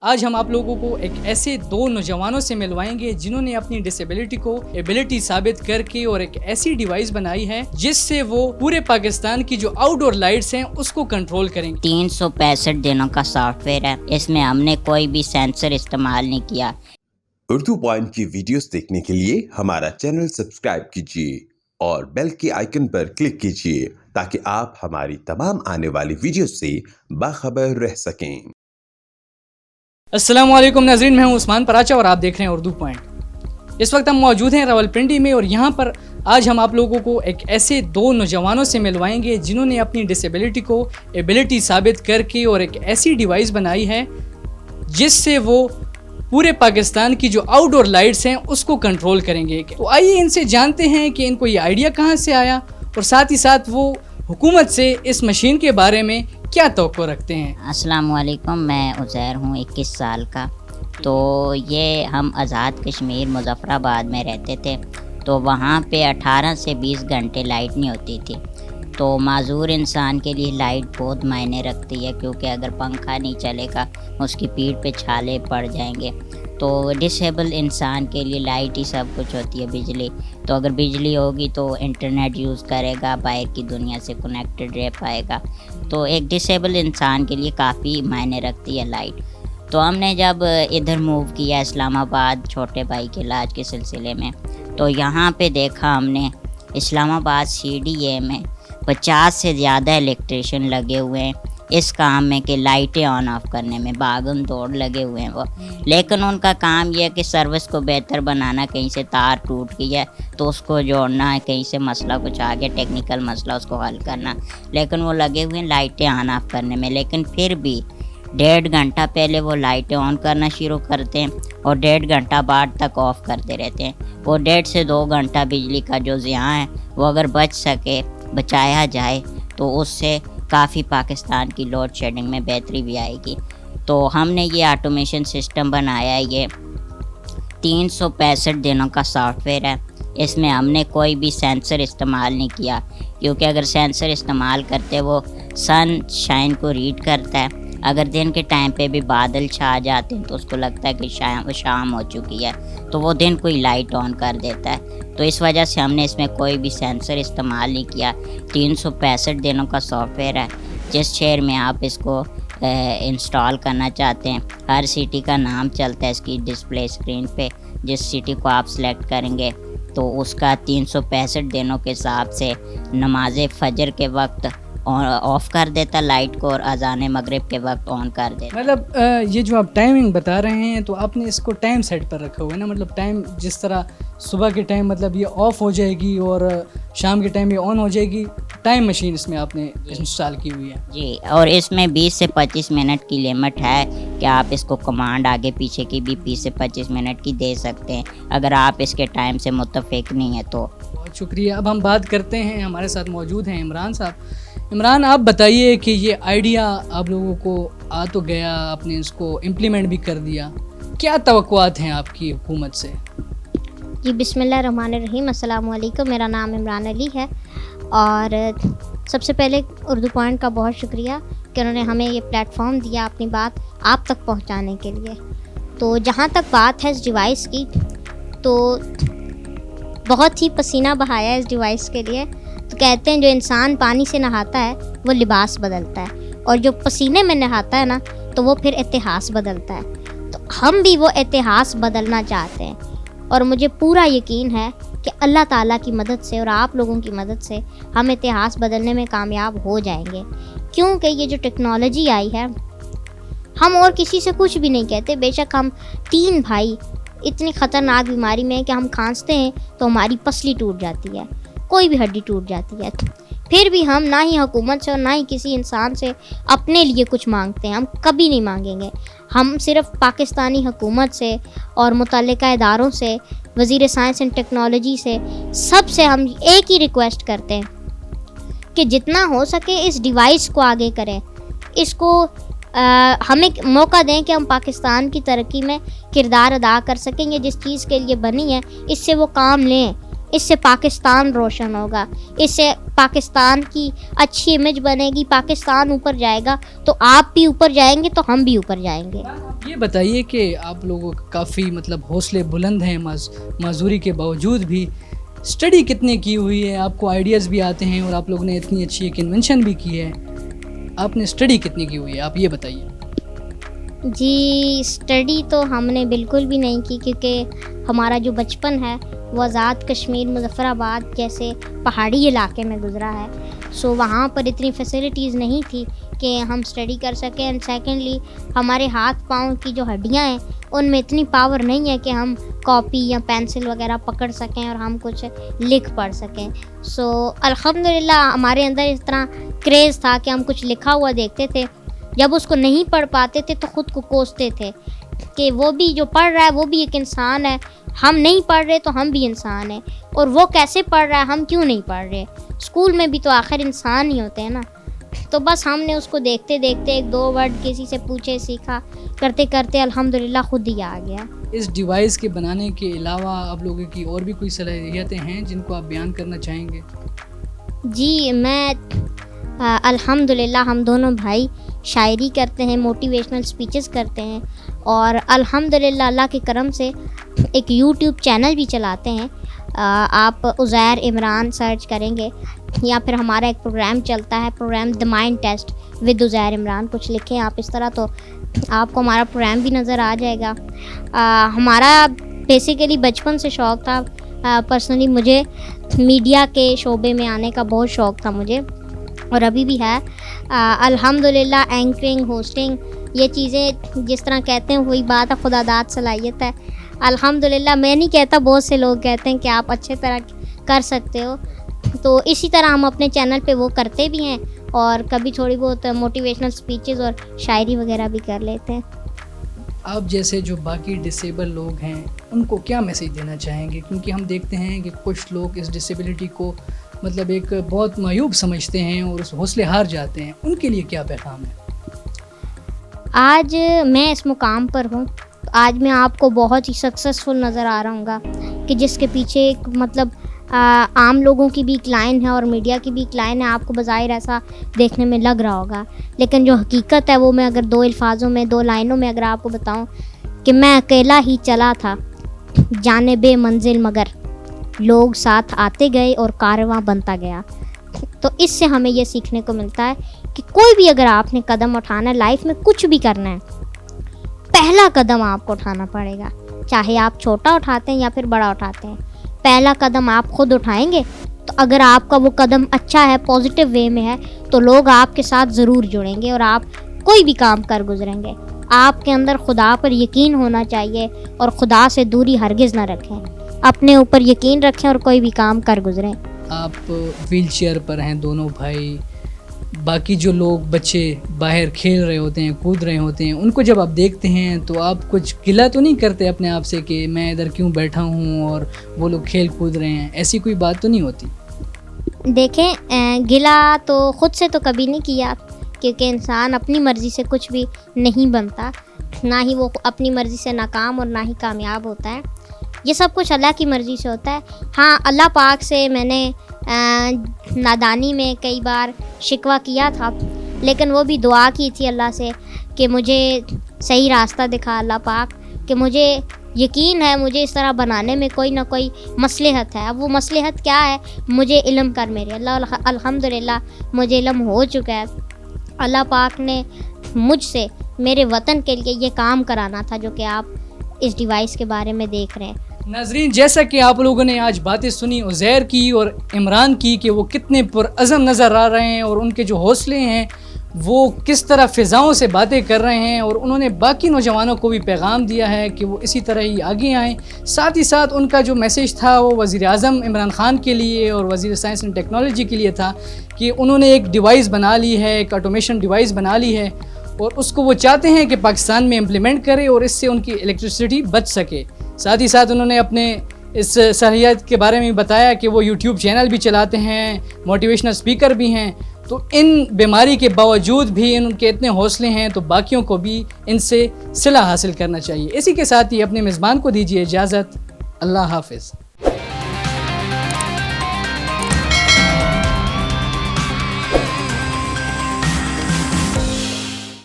آج ہم آپ لوگوں کو ایک ایسے دو نوجوانوں سے ملوائیں گے جنہوں نے اپنی ڈسیبلٹی کو ایبلٹی ثابت کر کے اور ایک ایسی ڈیوائس بنائی ہے جس سے وہ پورے پاکستان کی جو آؤٹ ڈور لائٹس ہیں اس کو کنٹرول کریں گے۔ 365 دنوں کا سافٹ ویئر ہے، اس میں ہم نے کوئی بھی سینسر استعمال نہیں کیا۔ اردو پوائنٹ کی ویڈیوز دیکھنے کے لیے ہمارا چینل سبسکرائب کیجیے اور بیل کے آئیکن پر کلک کیجیے تاکہ آپ ہماری تمام آنے والی ویڈیوز سے باخبر رہ سکیں۔ السلام علیکم ناظرین، میں ہوں عثمان پراچا اور آپ دیکھ رہے ہیں اردو پوائنٹ۔ اس وقت ہم موجود ہیں راولپنڈی میں اور یہاں پر آج ہم آپ لوگوں کو ایک ایسے دو نوجوانوں سے ملوائیں گے جنہوں نے اپنی ڈسیبلٹی کو ایبلٹی ثابت کر کے اور ایک ایسی ڈیوائس بنائی ہے جس سے وہ پورے پاکستان کی جو آؤٹ ڈور لائٹس ہیں اس کو کنٹرول کریں گے۔ تو آئیے ان سے جانتے ہیں کہ ان کو یہ آئیڈیا کہاں سے آیا اور ساتھ ہی ساتھ وہ حکومت سے اس مشین کے بارے میں کیا توقع رکھتے ہیں۔ السلام علیکم، میں عزیر ہوں، 21 سال کا۔ تو یہ ہم آزاد کشمیر مظفر آباد میں رہتے تھے، تو وہاں پہ 18 سے 20 گھنٹے لائٹ نہیں ہوتی تھی۔ تو معذور انسان کے لیے لائٹ بہت معنی رکھتی ہے، کیونکہ اگر پنکھا نہیں چلے گا اس کی پیٹھ پہ چھالے پڑ جائیں گے۔ تو ڈسیبل انسان کے لیے لائٹ ہی سب کچھ ہوتی ہے، بجلی۔ تو اگر بجلی ہوگی تو انٹرنیٹ یوز کرے گا، باہر کی دنیا سے کنیکٹڈ رہ پائے گا۔ تو ایک ڈسیبل انسان کے لیے کافی معنی رکھتی ہے لائٹ۔ تو ہم نے جب ادھر موو کیا اسلام آباد چھوٹے بھائی کے علاج کے سلسلے میں، تو یہاں پہ دیکھا ہم نے اسلام آباد CDA میں 50 سے زیادہ الیکٹریشین لگے ہوئے ہیں اس کام میں کہ لائٹیں آن آف کرنے میں بھاگم دوڑ لگے ہوئے ہیں وہ، لیکن ان کا کام یہ ہے کہ سروس کو بہتر بنانا، کہیں سے تار ٹوٹ گئی ہے تو اس کو جوڑنا ہے، کہیں سے مسئلہ کچھ آ گیا ٹیکنیکل مسئلہ اس کو حل کرنا، لیکن وہ لگے ہوئے ہیں لائٹیں آن آف کرنے میں۔ لیکن پھر بھی 1.5 گھنٹہ پہلے وہ لائٹیں آن کرنا شروع کرتے ہیں اور 1.5 گھنٹہ بعد تک آف کرتے رہتے ہیں۔ وہ 1.5 سے 2 گھنٹہ بجلی کا جو ضیاع ہے وہ اگر بچایا جائے تو اس سے کافی پاکستان کی لوڈ شیڈنگ میں بہتری بھی آئے گی۔ تو ہم نے یہ آٹومیشن سسٹم بنایا ہے، یہ 365 دنوں کا سافٹ ویئر ہے، اس میں ہم نے کوئی بھی سینسر استعمال نہیں کیا، کیونکہ اگر سینسر استعمال کرتے وہ سن شائن کو ریڈ کرتا ہے۔ اگر دن کے ٹائم پہ بھی بادل چھا جاتے ہیں تو اس کو لگتا ہے کہ شام ہو چکی ہے، تو وہ دن کوئی لائٹ آن کر دیتا ہے۔ تو اس وجہ سے ہم نے اس میں کوئی بھی سینسر استعمال نہیں کیا۔ 365 دنوں کا سافٹ ویئر ہے، جس شہر میں آپ اس کو انسٹال کرنا چاہتے ہیں ہر سٹی کا نام چلتا ہے اس کی ڈسپلے اسکرین پہ۔ جس سٹی کو آپ سلیکٹ کریں گے تو اس کا 365 دنوں کے حساب سے نماز فجر کے وقت آف کر دیتا لائٹ کو اور اذان مغرب کے وقت آن کر دیتا۔ مطلب یہ جو آپ ٹائمنگ بتا رہے ہیں تو آپ نے اس کو ٹائم سیٹ پر رکھا ہوا ہے نا، مطلب ٹائم جس طرح صبح کے ٹائم مطلب یہ آف ہو جائے گی اور شام کے ٹائم یہ آن ہو جائے گی، ٹائم مشین اس میں آپ نے انسٹال کی ہوئی ہے۔ جی، اور اس میں 20 سے 25 منٹ کی لمٹ ہے کہ آپ اس کو کمانڈ آگے پیچھے کی بھی 20 سے 25 منٹ کی دے سکتے ہیں اگر آپ اس کے ٹائم سے متفق نہیں ہیں تو۔ بہت شکریہ۔ اب ہم بات کرتے ہیں، ہمارے ساتھ موجود ہیں عمران صاحب۔ عمران، آپ بتائیے کہ یہ آئیڈیا آپ لوگوں کو آ تو گیا، آپ نے اس کو امپلیمنٹ بھی کر دیا، کیا توقعات ہیں آپ کی حکومت سے؟ جی بسم اللہ الرحمن الرحیم، السلام علیکم، میرا نام عمران علی ہے اور سب سے پہلے اردو پوائنٹ کا بہت شکریہ کہ انہوں نے ہمیں یہ پلیٹ فارم دیا اپنی بات آپ تک پہنچانے کے لیے۔ تو جہاں تک بات ہے اس ڈیوائس کی، تو بہت ہی پسینہ بہایا ہے اس ڈیوائس کے لیے۔ تو کہتے ہیں جو انسان پانی سے نہاتا ہے وہ لباس بدلتا ہے، اور جو پسینے میں نہاتا ہے نا تو وہ پھر اتہاس بدلتا ہے۔ تو ہم بھی وہ اتہاس بدلنا چاہتے ہیں، اور مجھے پورا یقین ہے کہ اللہ تعالیٰ کی مدد سے اور آپ لوگوں کی مدد سے ہم اتہاس بدلنے میں کامیاب ہو جائیں گے، کیونکہ یہ جو ٹیکنالوجی آئی ہے، ہم اور کسی سے کچھ بھی نہیں کہتے۔ بے شک ہم 3 بھائی اتنی خطرناک بیماری میں ہیں کہ ہم کھانستے ہیں تو ہماری پسلی ٹوٹ جاتی ہے، کوئی بھی ہڈی ٹوٹ جاتی ہے، پھر بھی ہم نہ ہی حکومت سے اور نہ ہی کسی انسان سے اپنے لیے کچھ مانگتے ہیں، ہم کبھی نہیں مانگیں گے۔ ہم صرف پاکستانی حکومت سے اور متعلقہ اداروں سے، وزیر سائنس اینڈ ٹیکنالوجی سے، سب سے ہم ایک ہی ریکویسٹ کرتے ہیں کہ جتنا ہو سکے اس ڈیوائس کو آگے کریں، اس کو ہمیں موقع دیں کہ ہم پاکستان کی ترقی میں کردار ادا کر سکیں گے۔ جس چیز کے لیے بنی ہے اس سے وہ کام لیں، اس سے پاکستان روشن ہوگا, اس سے پاکستان کی اچھی امیج بنے گی, پاکستان اوپر جائے گا تو آپ بھی اوپر جائیں گے تو ہم بھی اوپر جائیں گے. یہ بتائیے کہ آپ لوگوں کا کافی مطلب حوصلے بلند ہیں, معذوری کے باوجود بھی اسٹڈی کتنے کی ہوئی ہے, آپ کو آئیڈیاز بھی آتے ہیں اور آپ لوگوں نے اتنی اچھی ایک انوینشن بھی کی ہے, آپ نے اسٹڈی کتنی کی ہوئی ہے, آپ یہ بتائیے. جی اسٹڈی تو ہم نے بالکل بھی نہیں کی, کیونکہ ہمارا جو بچپن ہے وہ آزاد کشمیر مظفر آباد جیسے پہاڑی علاقے میں گزرا ہے. سو وہاں پر اتنی فیسلٹیز نہیں تھی کہ ہم اسٹڈی کر سکیں. اینڈ سیکنڈلی ہمارے ہاتھ پاؤں کی جو ہڈیاں ہیں ان میں اتنی پاور نہیں ہے کہ ہم کاپی یا پینسل وغیرہ پکڑ سکیں اور ہم کچھ لکھ پڑھ سکیں. سو الحمدللہ ہمارے اندر اس طرح کریز تھا کہ ہم کچھ لکھا ہوا دیکھتے تھے, جب اس کو نہیں پڑھ پاتے تھے تو خود کو کوستے تھے کہ وہ بھی جو پڑھ رہا ہے وہ بھی ایک انسان ہے, ہم نہیں پڑھ رہے تو ہم بھی انسان ہیں, اور وہ کیسے پڑھ رہا ہے ہم کیوں نہیں پڑھ رہے, اسکول میں بھی تو آخر انسان ہی ہوتے ہیں نا. تو بس ہم نے اس کو دیکھتے دیکھتے ایک دو ورڈ کسی سے پوچھے, سیکھا, کرتے کرتے الحمدللہ خود ہی آ گیا. اس ڈیوائس کے بنانے کے علاوہ آپ لوگوں کی اور بھی کوئی صلاحیتیں ہیں جن کو آپ بیان کرنا چاہیں گے؟ جی میں الحمدللہ ہم دونوں بھائی شاعری کرتے ہیں, موٹیویشنل اسپیچز کرتے ہیں, اور الحمدللہ اللہ کے کرم سے ایک یوٹیوب چینل بھی چلاتے ہیں. آپ عزیر عمران سرچ کریں گے, یا پھر ہمارا ایک پروگرام چلتا ہے, program the mind test with Uzair Imran, کچھ لکھیں آپ اس طرح تو آپ کو ہمارا پروگرام بھی نظر آ جائے گا. ہمارا بیسیکلی بچپن سے شوق تھا, پرسنلی مجھے میڈیا کے شعبے میں آنے کا بہت شوق تھا مجھے, اور ابھی بھی ہے. الحمدللہ اینکرنگ, ہوسٹنگ, یہ چیزیں جس طرح کہتے ہیں وہی بات ہے, خدا داد صلاحیت ہے. الحمدللہ میں نہیں کہتا, بہت سے لوگ کہتے ہیں کہ آپ اچھے طرح کر سکتے ہو, تو اسی طرح ہم اپنے چینل پہ وہ کرتے بھی ہیں, اور کبھی تھوڑی بہت موٹیویشنل اسپیچز اور شاعری وغیرہ بھی کر لیتے ہیں. آپ جیسے جو باقی ڈسیبل لوگ ہیں ان کو کیا میسیج دینا چاہیں گے؟ کیونکہ ہم دیکھتے ہیں کہ کچھ لوگ اس ڈسیبلٹی کو مطلب ایک بہت معیوب سمجھتے ہیں اور اس حوصلے ہار جاتے ہیں, ان کے لیے کیا پیغام ہے؟ آج میں اس مقام پر ہوں, آج میں آپ کو بہت ہی سکسیزفل نظر آ رہا ہوں گا کہ جس کے پیچھے ایک مطلب عام لوگوں کی بھی ایک لائن ہے اور میڈیا کی بھی ایک لائن ہے. آپ کو بظاہر ایسا دیکھنے میں لگ رہا ہوگا, لیکن جو حقیقت ہے وہ میں اگر دو الفاظوں میں, دو لائنوں میں اگر آپ کو بتاؤں کہ میں اکیلا ہی چلا تھا جانب منزل, مگر لوگ ساتھ آتے گئے اور کارواں بنتا گیا. تو اس سے ہمیں یہ سیکھنے کو ملتا ہے کہ کوئی بھی اگر آپ نے قدم اٹھانا ہے لائف میں, کچھ بھی کرنا ہے, پہلا قدم آپ کو اٹھانا پڑے گا, چاہے آپ چھوٹا اٹھاتے ہیں یا پھر بڑا اٹھاتے ہیں. پہلا قدم آپ خود اٹھائیں گے تو اگر آپ کا وہ قدم اچھا ہے, پازیٹیو وے میں ہے, تو لوگ آپ کے ساتھ ضرور جڑیں گے اور آپ کوئی بھی کام کر گزریں گے. آپ کے اندر خدا پر یقین ہونا چاہیے اور خدا سے دوری ہرگز نہ رکھیں, اپنے اوپر یقین رکھیں اور کوئی بھی کام کر گزریں. آپ ویل چیئر پر ہیں دونوں بھائی, باقی جو لوگ بچے باہر کھیل رہے ہوتے ہیں, کود رہے ہوتے ہیں, ان کو جب آپ دیکھتے ہیں تو آپ کچھ گلہ تو نہیں کرتے اپنے آپ سے کہ میں ادھر کیوں بیٹھا ہوں اور وہ لوگ کھیل کود رہے ہیں؟ ایسی کوئی بات تو نہیں ہوتی؟ دیکھیں گلہ تو خود سے تو کبھی نہیں کیا, کیونکہ انسان اپنی مرضی سے کچھ بھی نہیں بنتا, نہ ہی وہ اپنی مرضی سے ناکام اور نہ ہی کامیاب ہوتا ہے. یہ سب کچھ اللہ کی مرضی سے ہوتا ہے. ہاں اللہ پاک سے میں نے نادانی میں کئی بار شکوہ کیا تھا, لیکن وہ بھی دعا کی تھی اللہ سے کہ مجھے صحیح راستہ دکھا اللہ پاک, کہ مجھے یقین ہے مجھے اس طرح بنانے میں کوئی نہ کوئی مصلحت ہے. اب وہ مصلحت کیا ہے مجھے علم کر میرے اللہ. الحمدللہ مجھے علم ہو چکا ہے. اللہ پاک نے مجھ سے میرے وطن کے لیے یہ کام کرانا تھا جو کہ آپ اس ڈیوائس کے بارے میں دیکھ رہے ہیں. ناظرین, جیسا کہ آپ لوگوں نے آج باتیں سنی عزیر کی اور عمران کی کہ وہ کتنے پرعزم نظر آ رہے ہیں اور ان کے جو حوصلے ہیں وہ کس طرح فضاؤں سے باتیں کر رہے ہیں, اور انہوں نے باقی نوجوانوں کو بھی پیغام دیا ہے کہ وہ اسی طرح ہی آگے آئیں. ساتھ ہی ساتھ ان کا جو میسیج تھا وہ وزیر اعظم عمران خان کے لیے اور وزیر سائنس اینڈ ٹیکنالوجی کے لیے تھا کہ انہوں نے ایک ڈیوائس بنا لی ہے, ایک آٹومیشن ڈیوائس بنا لی ہے, اور اس کو وہ چاہتے ہیں کہ پاکستان میں امپلیمنٹ کرے اور اس سے ان کی الیکٹرسٹی بچ سکے. ساتھ ہی ساتھ انہوں نے اپنے اس صلاحیت کے بارے میں بتایا کہ وہ یوٹیوب چینل بھی چلاتے ہیں, موٹیویشنل اسپیکر بھی ہیں. تو ان بیماری کے باوجود بھی ان کے اتنے حوصلے ہیں تو باقیوں کو بھی ان سے صلہ حاصل کرنا چاہیے. اسی کے ساتھ ہی اپنے میزبان کو دیجیے اجازت. اللہ حافظ.